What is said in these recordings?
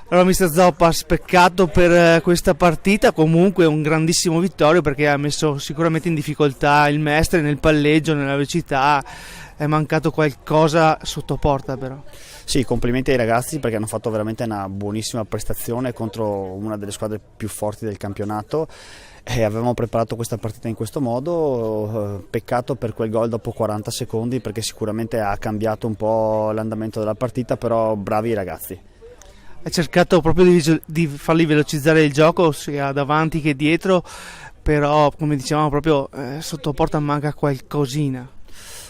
Allora, mister Zoppas, peccato per questa partita, comunque un grandissimo vittorio perché ha messo sicuramente in difficoltà il Mestre nel palleggio, nella velocità, è mancato qualcosa sotto porta però. Sì, complimenti ai ragazzi perché hanno fatto veramente una buonissima prestazione contro una delle squadre più forti del campionato e avevamo preparato questa partita in questo modo. Peccato per quel gol dopo 40 secondi perché sicuramente ha cambiato un po' l'andamento della partita, però bravi i ragazzi. Ha cercato proprio di farli velocizzare il gioco sia davanti che dietro, però come dicevamo proprio sotto porta manca qualcosina.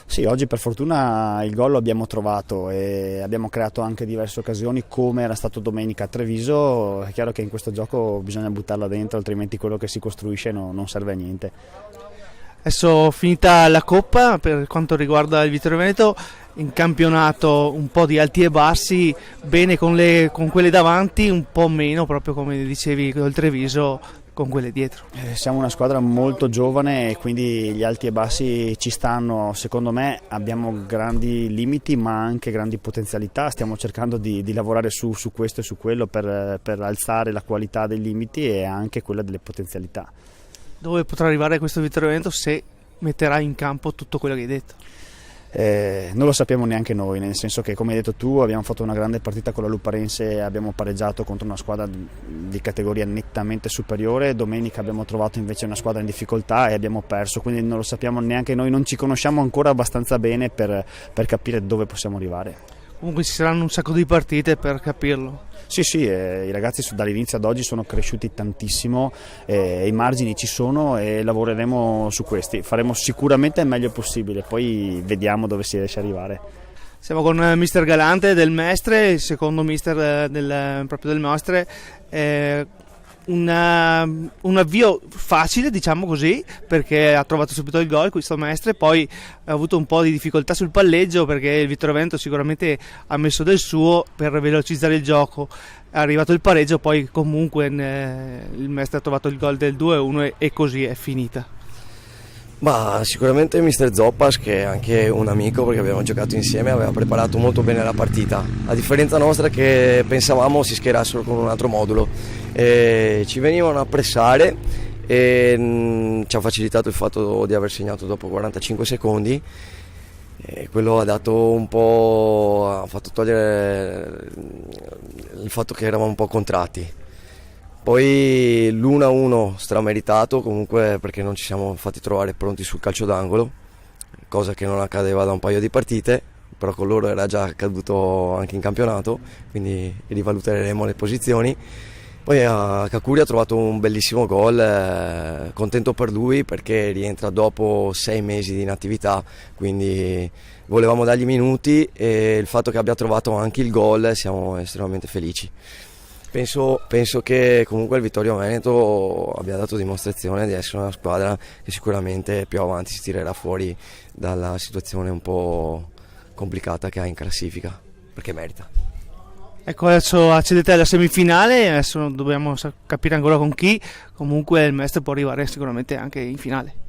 Sì, oggi per fortuna il gol lo abbiamo trovato e abbiamo creato anche diverse occasioni come era stato domenica a Treviso. È chiaro che in questo gioco bisogna buttarla dentro, altrimenti quello che si costruisce non serve a niente. Adesso finita la Coppa, per quanto riguarda il Vittorio Veneto, in campionato un po' di alti e bassi, bene con quelle davanti, un po' meno, proprio come dicevi col Treviso, con quelle dietro. Siamo una squadra molto giovane e quindi gli alti e bassi ci stanno. Secondo me abbiamo grandi limiti ma anche grandi potenzialità, stiamo cercando di lavorare su questo e su quello per alzare la qualità dei limiti e anche quella delle potenzialità. Dove potrà arrivare questo Vittorio Veneto se metterà in campo tutto quello che hai detto? Non lo sappiamo neanche noi, nel senso che come hai detto tu abbiamo fatto una grande partita con la Luparense, abbiamo pareggiato contro una squadra di categoria nettamente superiore, domenica abbiamo trovato invece una squadra in difficoltà e abbiamo perso, quindi non lo sappiamo neanche noi, non ci conosciamo ancora abbastanza bene per capire dove possiamo arrivare. Comunque ci saranno un sacco di partite per capirlo. Sì, i ragazzi dall'inizio ad oggi sono cresciuti tantissimo, i margini ci sono e lavoreremo su questi, faremo sicuramente il meglio possibile, poi vediamo dove si riesce ad arrivare. Siamo con mister Galante del Mestre, il secondo mister proprio del Mestre. Un avvio facile, diciamo così, perché ha trovato subito il gol questo Mestre, poi ha avuto un po' di difficoltà sul palleggio perché il Vittorio Veneto sicuramente ha messo del suo per velocizzare il gioco. È arrivato il pareggio, poi comunque il Mestre ha trovato il gol del 2-1 e così è finita. Ma sicuramente mister Zoppas, che è anche un amico perché abbiamo giocato insieme, aveva preparato molto bene la partita, a differenza nostra che pensavamo si schierassero con un altro modulo e ci venivano a pressare e ci ha facilitato il fatto di aver segnato dopo 45 secondi e quello ha dato un po', ha fatto togliere il fatto che eravamo un po' contratti. Poi l'1-1 strameritato comunque perché non ci siamo fatti trovare pronti sul calcio d'angolo, cosa che non accadeva da un paio di partite, però con loro era già accaduto anche in campionato, quindi rivaluteremo le posizioni. Poi Kakuri ha trovato un bellissimo gol, contento per lui perché rientra dopo 6 mesi di inattività, quindi volevamo dargli minuti e il fatto che abbia trovato anche il gol siamo estremamente felici. Penso che comunque il Vittorio Veneto abbia dato dimostrazione di essere una squadra che sicuramente più avanti si tirerà fuori dalla situazione un po' complicata che ha in classifica, perché merita. Ecco, adesso accedete alla semifinale, adesso dobbiamo capire ancora con chi, comunque il Mestre può arrivare sicuramente anche in finale.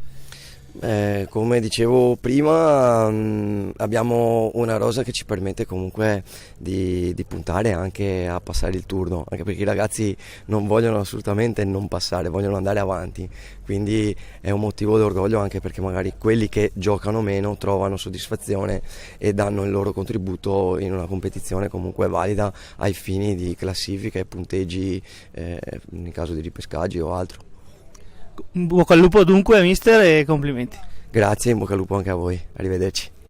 Come dicevo prima, abbiamo una rosa che ci permette comunque di puntare anche a passare il turno, anche perché i ragazzi non vogliono assolutamente non passare, vogliono andare avanti, quindi è un motivo d'orgoglio anche perché magari quelli che giocano meno trovano soddisfazione e danno il loro contributo in una competizione comunque valida ai fini di classifica e punteggi in caso di ripescaggi o altro. In bocca al lupo dunque mister e complimenti. Grazie, in bocca al lupo anche a voi, arrivederci.